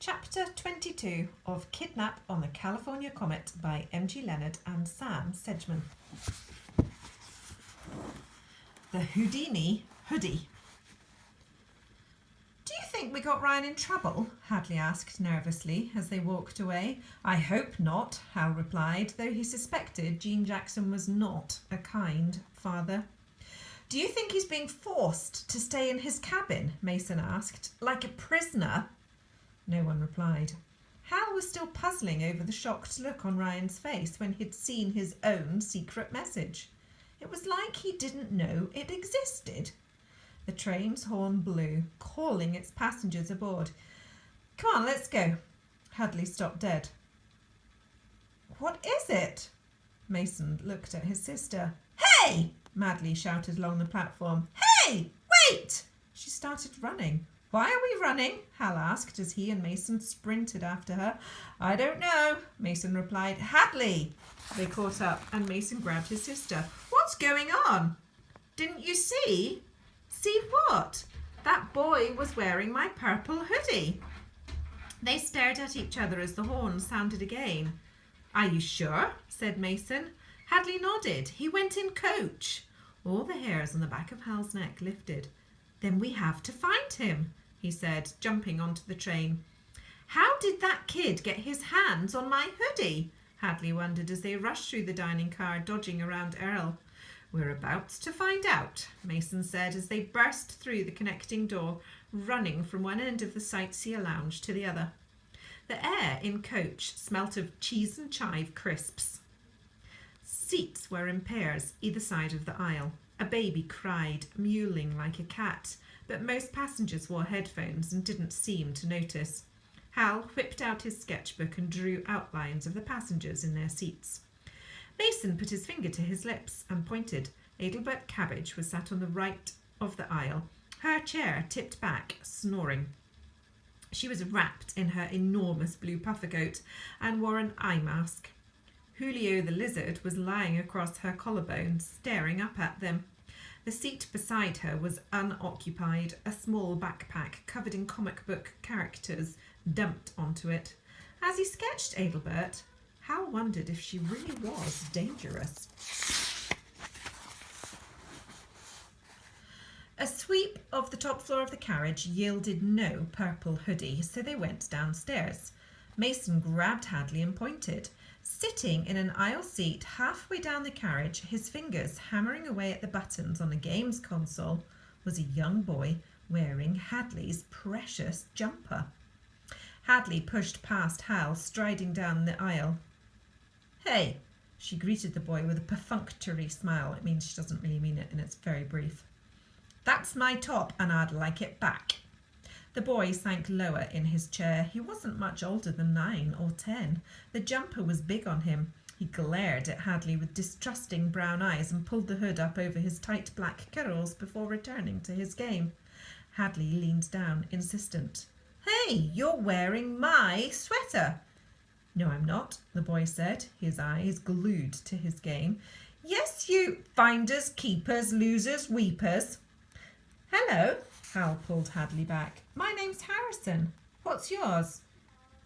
Chapter 22 of Kidnap on the California Comet by M.G. Leonard and Sam Sedgman. The Houdini Hoodie. "Do you think we got Ryan in trouble?" Hadley asked nervously as they walked away. "I hope not," Hal replied, though he suspected Gene Jackson was not a kind father. "Do you think he's being forced to stay in his cabin?" Mason asked. "Like a prisoner?" No one replied. Hal was still puzzling over the shocked look on Ryan's face when he'd seen his own secret message. It was like he didn't know it existed. The train's horn blew, calling its passengers aboard. "Come on, let's go." Hadley stopped dead. "What is it?" Mason looked at his sister. "Hey!" Madly shouted along the platform. "Hey! Wait!" She started running. "Why are we running?" Hal asked as he and Mason sprinted after her. "I don't know," Mason replied. "Hadley!" They caught up and Mason grabbed his sister. "What's going on?" "Didn't you see?" "See what?" "That boy was wearing my purple hoodie." They stared at each other as the horn sounded again. "Are you sure?" said Mason. Hadley nodded. "He went in coach." All the hairs on the back of Hal's neck lifted. "Then we have to find him," he said, jumping onto the train. "How did that kid get his hands on my hoodie?" Hadley wondered as they rushed through the dining car, dodging around Earl. "We're about to find out," Mason said as they burst through the connecting door, running from one end of the sightseer lounge to the other. The air in coach smelt of cheese and chive crisps. Seats were in pairs either side of the aisle. A baby cried, mewling like a cat, but most passengers wore headphones and didn't seem to notice. Hal whipped out his sketchbook and drew outlines of the passengers in their seats. Mason put his finger to his lips and pointed. Adelbert Cabbage was sat on the right of the aisle, her chair tipped back, snoring. She was wrapped in her enormous blue puffer coat and wore an eye mask. Julio the lizard was lying across her collarbone, staring up at them. The seat beside her was unoccupied, a small backpack covered in comic book characters dumped onto it. As he sketched Adelbert, Hal wondered if she really was dangerous. A sweep of the top floor of the carriage yielded no purple hoodie, so they went downstairs. Mason grabbed Hadley and pointed. Sitting in an aisle seat halfway down the carriage, his fingers hammering away at the buttons on a games console, was a young boy wearing Hadley's precious jumper. Hadley pushed past Hal, striding down the aisle. "Hey," she greeted the boy with a perfunctory smile. It means she doesn't really mean it, and it's very brief. "That's my top, and I'd like it back." The boy sank lower in his chair. He wasn't much older than 9 or 10. The jumper was big on him. He glared at Hadley with distrusting brown eyes and pulled the hood up over his tight black curls before returning to his game. Hadley leaned down, insistent. "Hey, you're wearing my sweater." "No, I'm not," the boy said, his eyes glued to his game. "Yes, you finders, keepers, losers, weepers." "Hello," Hal pulled Hadley back. "My name's Harrison. What's yours?"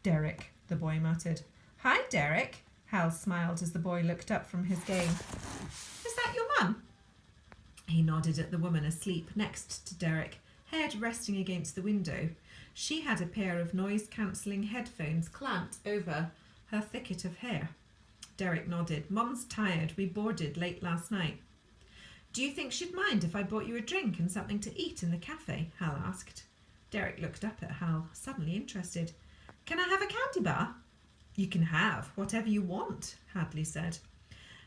"Derek," the boy muttered. "Hi, Derek." Hal smiled as the boy looked up from his game. "Is that your mum?" He nodded at the woman asleep next to Derek, head resting against the window. She had a pair of noise-cancelling headphones clamped over her thicket of hair. Derek nodded. "Mum's tired. We boarded late last night." "Do you think she'd mind if I bought you a drink and something to eat in the cafe?" Hal asked. Derek looked up at Hal, suddenly interested. "Can I have a candy bar?" "You can have whatever you want," Hadley said.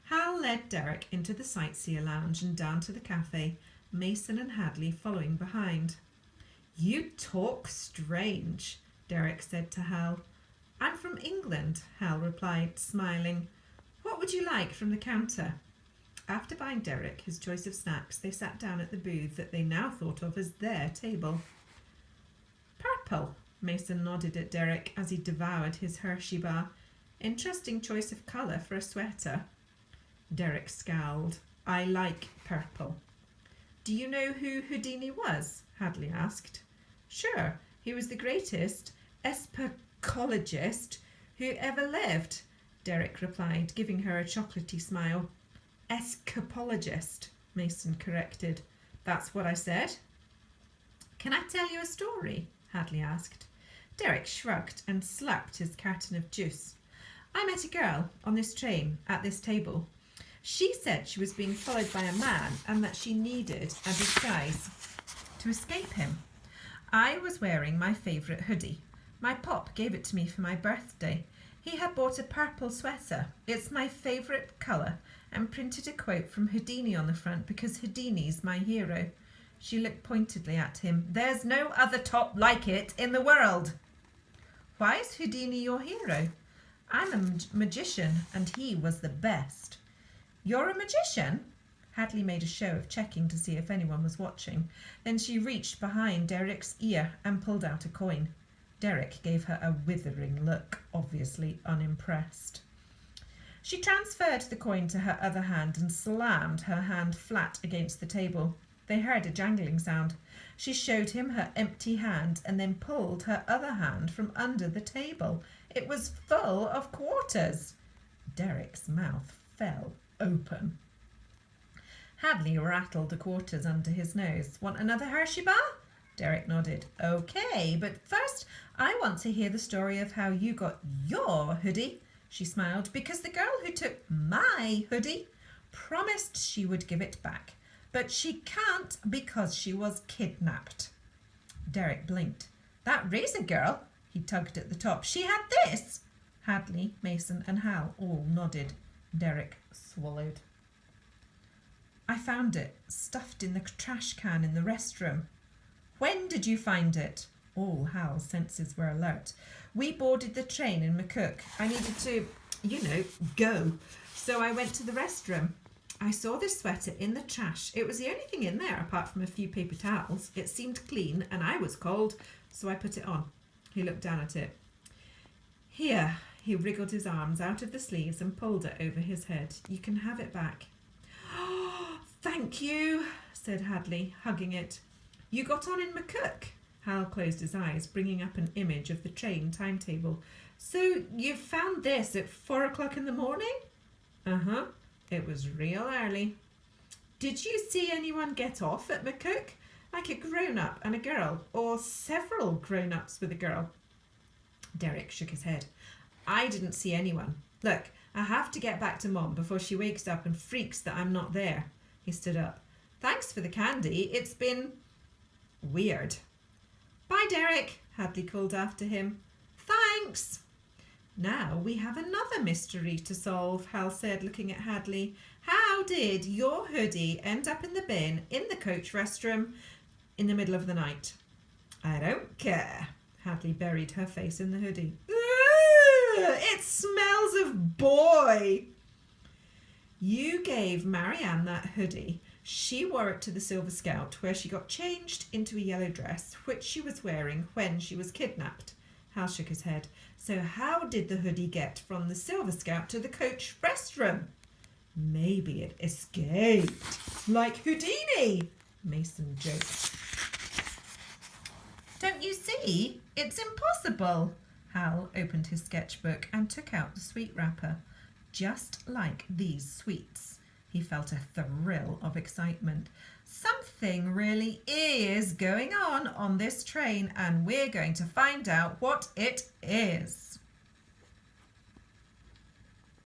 Hal led Derek into the sightseer lounge and down to the cafe, Mason and Hadley following behind. "You talk strange," Derek said to Hal. "I'm from England," Hal replied, smiling. "What would you like from the counter?" After buying Derek his choice of snacks, they sat down at the booth that they now thought of as their table. "Purple," Mason nodded at Derek as he devoured his Hershey bar. "Interesting choice of colour for a sweater." Derek scowled. "I like purple." "Do you know who Houdini was?" Hadley asked. "Sure, he was the greatest Especologist who ever lived, Derek replied, giving her a chocolatey smile. Escapologist, Mason corrected. That's what I said. Can I tell you a story? Hadley asked. Derek shrugged and slapped his carton of juice. I met a girl on this train at this table. She said she was being followed by a man and that she needed a disguise to escape him. I was wearing my favourite hoodie. My pop gave it to me for my birthday. He had bought a purple sweater. It's my favourite colour, and printed a quote from Houdini on the front because Houdini's my hero. She looked pointedly at him. There's no other top like it in the world. Why is Houdini your hero? I'm a magician, and he was the best. You're a magician? Hadley made a show of checking to see if anyone was watching. Then she reached behind Derek's ear and pulled out a coin. Derek gave her a withering look, obviously unimpressed. She transferred the coin to her other hand and slammed her hand flat against the table. They heard a jangling sound. She showed him her empty hand and then pulled her other hand from under the table. It was full of quarters. Derek's mouth fell open. Hadley rattled the quarters under his nose. Want another Hershey bar? Derek nodded. Okay, but first I want to hear the story of how you got your hoodie. She smiled, because the girl who took my hoodie promised she would give it back, but she can't because she was kidnapped. Derek blinked. That razor girl? He tugged at the top. She had this? Hadley, Mason and Hal all nodded. Derek swallowed. I found it, stuffed in the trash can in the restroom. When did you find it? All Hal's senses were alert. We boarded the train in McCook. I needed to, go. So I went to the restroom. I saw this sweater in the trash. It was the only thing in there apart from a few paper towels. It seemed clean and I was cold, so I put it on. He looked down at it. Here, he wriggled his arms out of the sleeves and pulled it over his head. You can have it back. Oh, thank you, said Hadley, hugging it. You got on in McCook? Hal closed his eyes, bringing up an image of the train timetable. So you found this at 4 o'clock in the morning? Uh-huh. It was real early. Did you see anyone get off at McCook? Like a grown-up and a girl, or several grown-ups with a girl? Derek shook his head. I didn't see anyone. Look, I have to get back to Mom before she wakes up and freaks that I'm not there. He stood up. Thanks for the candy. It's been weird. Bye, Derek, Hadley called after him. Thanks. Now we have another mystery to solve, Hal said, looking at Hadley. How did your hoodie end up in the bin in the coach restroom in the middle of the night? I don't care. Hadley buried her face in the hoodie. It smells of boy. You gave Marianne that hoodie. She wore it to the Silver Scout, where she got changed into a yellow dress, which she was wearing when she was kidnapped. Hal shook his head. So how did the hoodie get from the Silver Scout to the coach restroom? Maybe it escaped. Like Houdini, Mason joked. Don't you see? It's impossible. Hal opened his sketchbook and took out the sweet wrapper. Just like these sweets. He felt a thrill of excitement. Something really is going on this train, and we're going to find out what it is.